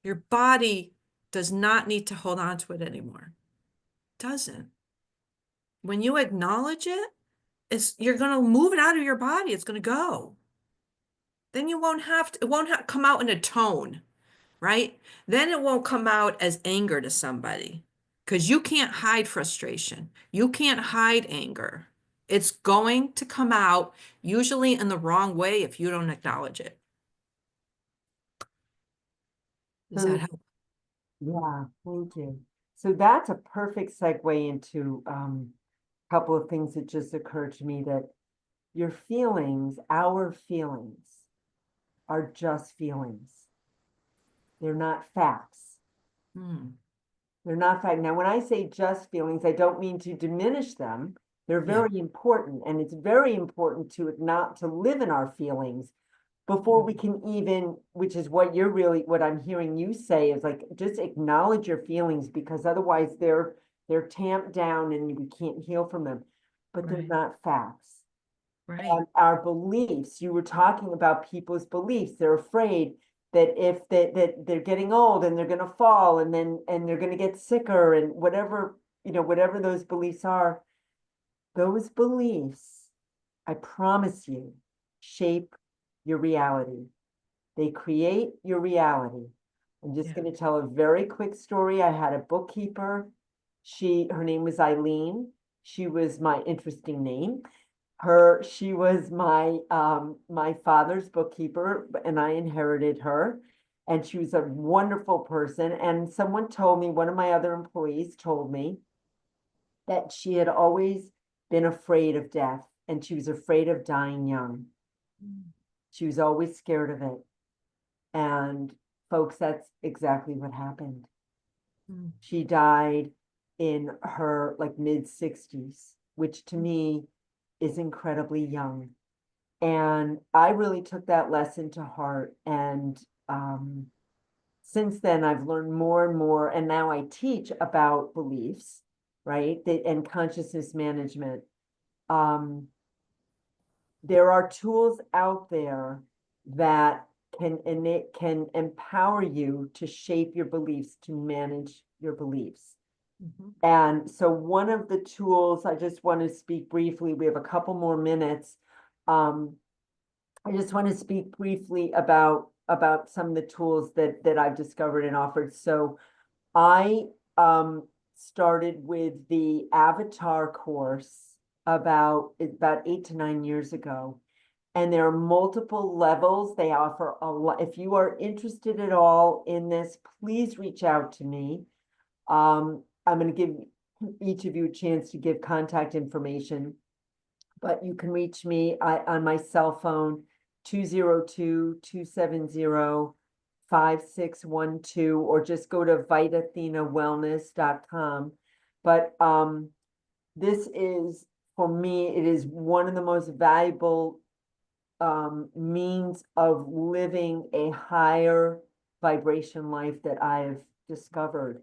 Your body does not need to hold on to it anymore. It doesn't. When you acknowledge it, you're going to move it out of your body. It's going to go. Then it won't come out in a tone, right? Then it won't come out as anger to somebody because you can't hide frustration. You can't hide anger. It's going to come out usually in the wrong way if you don't acknowledge it. Does that help? Yeah, thank you. So that's a perfect segue into a couple of things that just occurred to me, that your feelings, our feelings, are just feelings. They're not facts. Hmm. They're not fact. Now, when I say just feelings, I don't mean to diminish them. They're Yeah. very important, and it's very important to not to live in our feelings before we can even, which is what I'm hearing you say is like, just acknowledge your feelings, because otherwise they're tamped down and we can't heal from them. But they're Right. not facts. Right. And our beliefs, you were talking about people's beliefs, they're afraid. that if that they're getting old and they're going to fall and they're going to get sicker and whatever, whatever those beliefs are, those beliefs, I promise you, shape your reality. They create your reality. I'm just going to tell a very quick story. I had a bookkeeper. Her name was Eileen. She was my interesting name. She was my father's bookkeeper, and I inherited her. And she was a wonderful person. And someone told me, one of my other employees told me that she had always been afraid of death, and she was afraid of dying young. She was always scared of it. And folks, that's exactly what happened. She died in her like mid-60s, which to me is incredibly young. And I really took that lesson to heart. And since then, I've learned more and more. And now I teach about beliefs, right? And consciousness management. There are tools out there that can empower you to shape your beliefs, to manage your beliefs. And so one of the tools, I just want to speak briefly, we have a couple more minutes. I just want to speak briefly about some of the tools that I've discovered and offered. So I started with the Avatar course about 8 to 9 years ago. And there are multiple levels. They offer a lot. If you are interested at all in this, please reach out to me. I'm going to give each of you a chance to give contact information, but you can reach me on my cell phone, 202-270-5612, or just go to vitathenawellness.com. But this is, for me, it is one of the most valuable means of living a higher vibration life that I have discovered.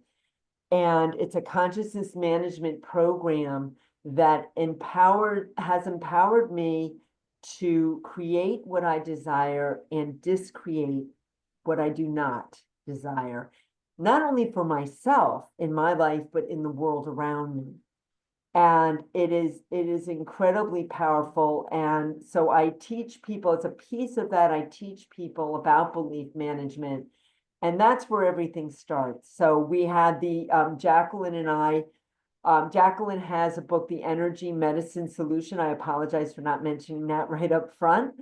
And it's a consciousness management program that has empowered me to create what I desire and discreate what I do not desire, not only for myself in my life, but in the world around me. And it is incredibly powerful. And so I teach people, it's a piece of that, I teach people about belief management. And that's where everything starts. So we had the Jacqueline and I, Jacqueline has a book, The Energy Medicine Solution. I apologize for not mentioning that right up front.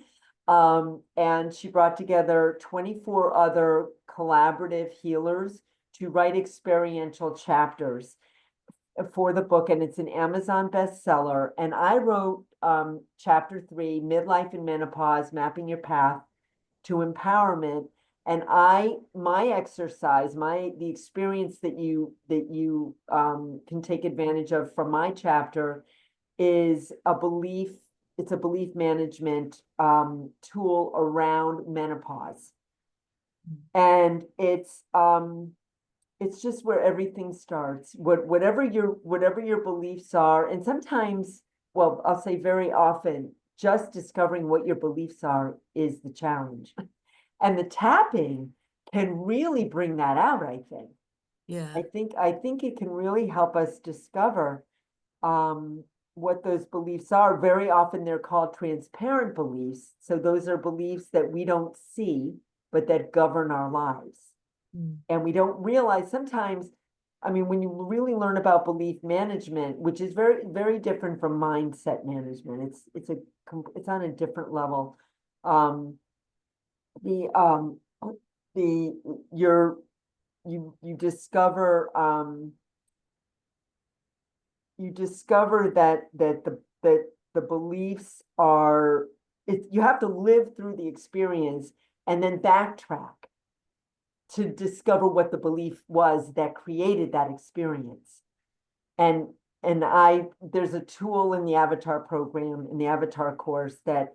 And she brought together 24 other collaborative healers to write experiential chapters for the book, and it's an Amazon bestseller. And I wrote chapter 3, Midlife and Menopause, Mapping Your Path to Empowerment. And my exercise, the experience that you can take advantage of from my chapter is it's a belief management tool around menopause. And it's just where everything starts. Whatever your beliefs are, and sometimes, well, I'll say very often, just discovering what your beliefs are is the challenge. And the tapping can really bring that out, I think. Yeah. I think it can really help us discover what those beliefs are. Very often they're called transparent beliefs. So those are beliefs that we don't see, but that govern our lives. And we don't realize sometimes, I mean, when you really learn about belief management, which is very, very different from mindset management, it's on a different level. You discover that the beliefs are, you have to live through the experience and then backtrack to discover what the belief was that created that experience. And there's a tool in the Avatar program, in the Avatar course, that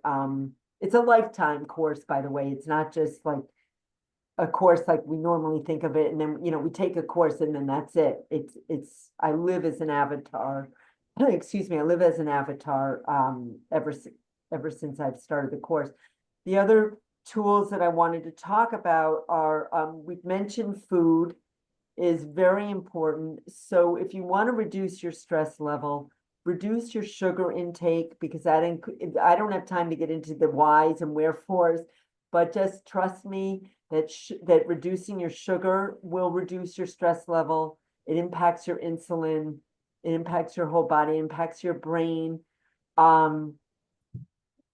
it's a lifetime course, by the way. It's not just like a course like we normally think of it, and then we take a course and then that's it. I live as an avatar. Excuse me, I live as an avatar ever since I've started the course. The other tools that I wanted to talk about are, we've mentioned food is very important. So if you want to reduce your stress level, reduce your sugar intake, because that I don't have time to get into the whys and wherefores, but just trust me that that reducing your sugar will reduce your stress level. It impacts your insulin, it impacts your whole body, it impacts your brain.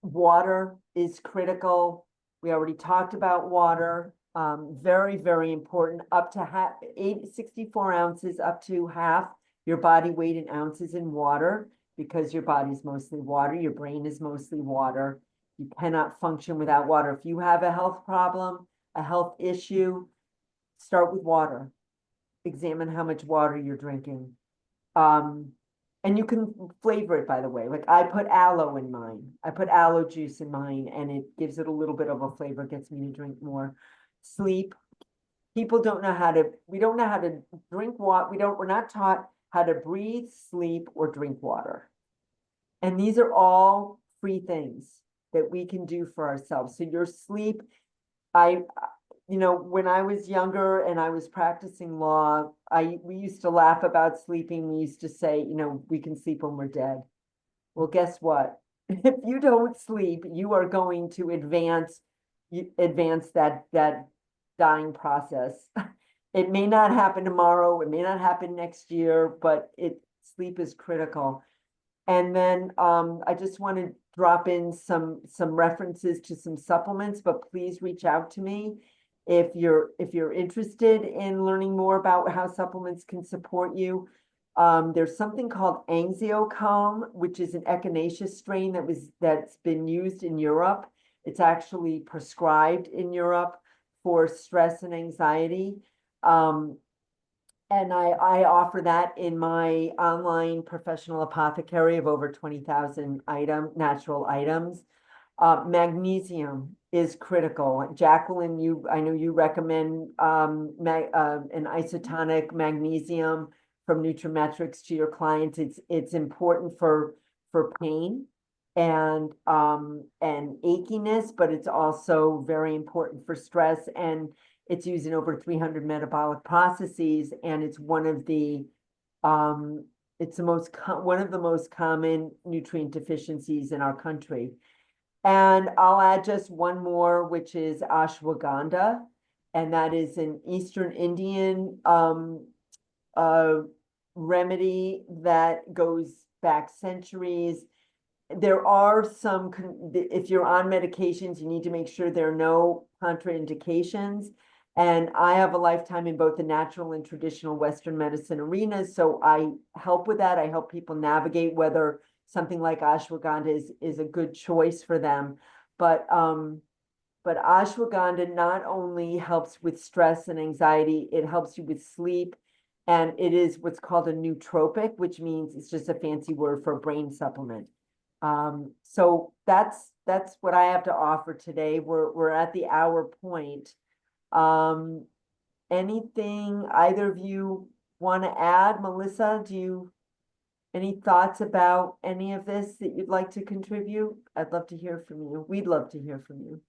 Water is critical. We already talked about water. Very, very important. Up to 64 ounces, up to half your body weight in ounces in water, because your body's mostly water. Your brain is mostly water. You cannot function without water. If you have a health problem, a health issue, start with water. Examine how much water you're drinking. And you can flavor it, by the way. Like I put aloe in mine. I put aloe juice in mine, and it gives it a little bit of a flavor, gets me to drink more. Sleep. People don't know how to, we don't know how to drink water. We're not taught how to breathe, sleep, or drink water. And these are all free things that we can do for ourselves. So your sleep, when I was younger and I was practicing law, we used to laugh about sleeping. We used to say, we can sleep when we're dead. Well, guess what? If you don't sleep, you are going to advance that dying process. It may not happen tomorrow, it may not happen next year, but sleep is critical. And then I just want to drop in some references to some supplements, but please reach out to me if you're interested in learning more about how supplements can support you. There's something called Angziocalm, which is an echinacea strain that's been used in Europe. It's actually prescribed in Europe for stress and anxiety. And I offer that in my online professional apothecary of over 20,000 natural items. Magnesium is critical. Jacqueline, I know you recommend an isotonic magnesium from Nutrimetrics to your clients. It's important for pain and achiness, but it's also very important for stress, and it's used in over 300 metabolic processes, and it's one of the most common nutrient deficiencies in our country. And I'll add just one more, which is ashwagandha, and that is an Eastern Indian remedy that goes back centuries. There are some, if you're on medications, you need to make sure there are no contraindications. And I have a lifetime in both the natural and traditional Western medicine arenas, so I help with that. I help people navigate whether something like ashwagandha is a good choice for them. But ashwagandha not only helps with stress and anxiety, it helps you with sleep, and it is what's called a nootropic, which means it's just a fancy word for a brain supplement. So that's what I have to offer today. We're at the hour point. Anything either of you want to add? Melissa, any thoughts about any of this that you'd like to contribute? I'd love to hear from you. We'd love to hear from you.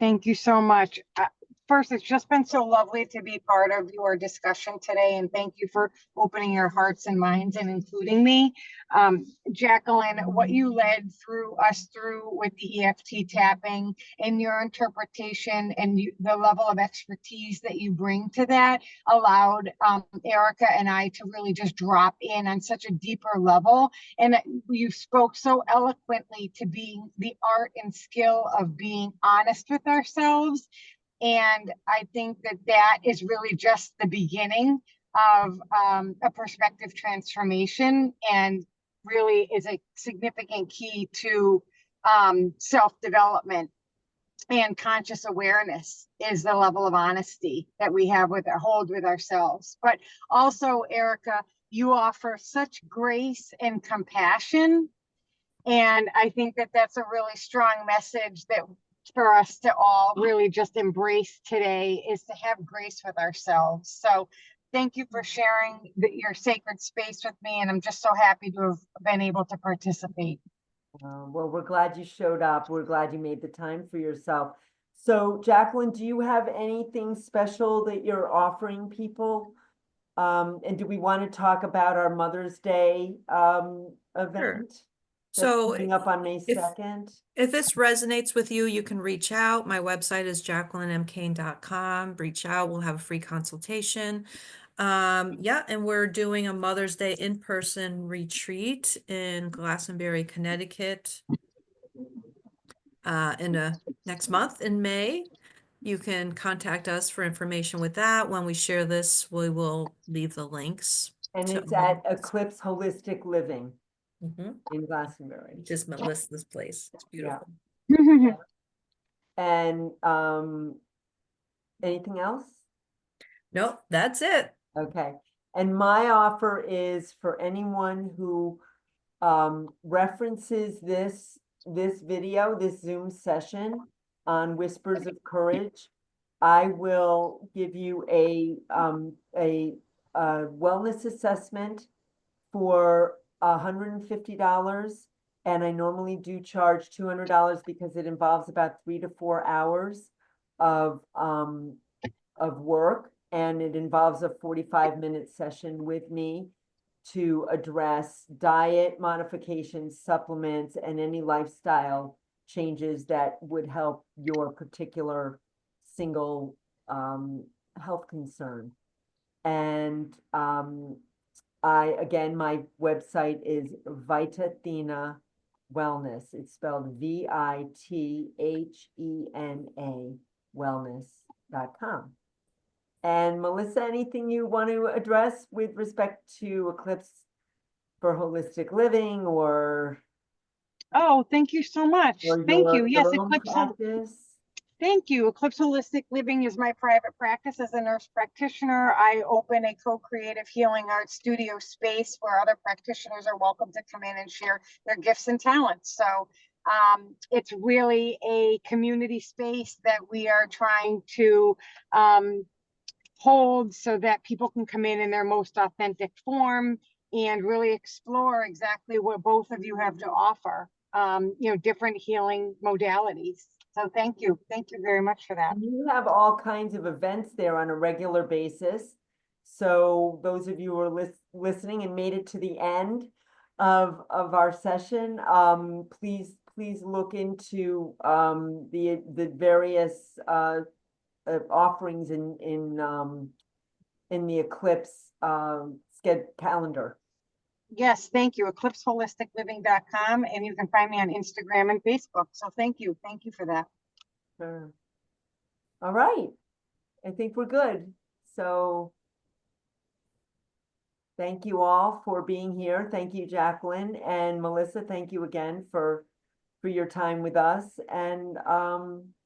Thank you so much. First, it's just been so lovely to be part of your discussion today, and thank you for opening your hearts and minds and including me. Jacqueline, what you led us through with the EFT tapping and your interpretation and the level of expertise that you bring to that allowed Erika and I to really just drop in on such a deeper level. And you spoke so eloquently to being the art and skill of being honest with ourselves. And I think that is really just the beginning of a perspective transformation, and really is a significant key to self-development and conscious awareness, is the level of honesty that we have hold with ourselves. But also, Erika, you offer such grace and compassion. And I think that's a really strong message that for us to all really just embrace today, is to have grace with ourselves. So thank you for sharing your sacred space with me. And I'm just so happy to have been able to participate. Well, we're glad you showed up. We're glad you made the time for yourself. So Jacqueline, do you have anything special that you're offering people? And do we want to talk about our Mother's Day event? That's So coming up on May if 2nd. If this resonates with you, you can reach out. My website is jacquelinemkane.com. Reach out. We'll have a free consultation. Yeah, and we're doing a Mother's Day in-person retreat in Glastonbury, Connecticut, next month in May. You can contact us for information with that. When we share this, we will leave the links. And to it's all at of this. Eclipse Holistic Living Mhm. in Glastonbury. Just Melissa's place. It's beautiful. And anything else? Nope, that's it. Okay. And my offer is for anyone who references this video, this Zoom session on Whispers of Courage, I will give you a wellness assessment for $150. And I normally do charge $200 because it involves about 3 to 4 hours of work. And it involves a 45-minute session with me to address diet modifications, supplements, and any lifestyle changes that would help your particular single health concern. And again, my website is Vitathena Wellness. It's spelled VITHENA wellness.com. And Melissa, anything you want to address with respect to Eclipse for Holistic Living or Oh, thank you so much. Thank you. Yes, your own Eclipse. practice? Thank you. Eclipse Holistic Living is my private practice as a nurse practitioner. I open a co-creative healing art studio space where other practitioners are welcome to come in and share their gifts and talents. So it's really a community space that we are trying to hold so that people can come in their most authentic form and really explore exactly what both of you have to offer, different healing modalities. So thank you very much for that. You have all kinds of events there on a regular basis. So those of you who are listening and made it to the end of our session, please look into the various offerings in the Eclipse calendar. Yes, thank you. EclipseHolisticLiving.com, and you can find me on Instagram and Facebook. So thank you for that. Sure. All right, I think we're good. So thank you all for being here. Thank you, Jacqueline, and Melissa. Thank you again for your time with us. And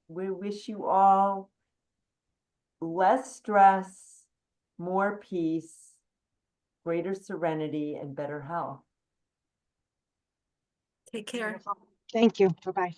we wish you all less stress, more peace, greater serenity, and better health. Take care. Thank you. Bye-bye.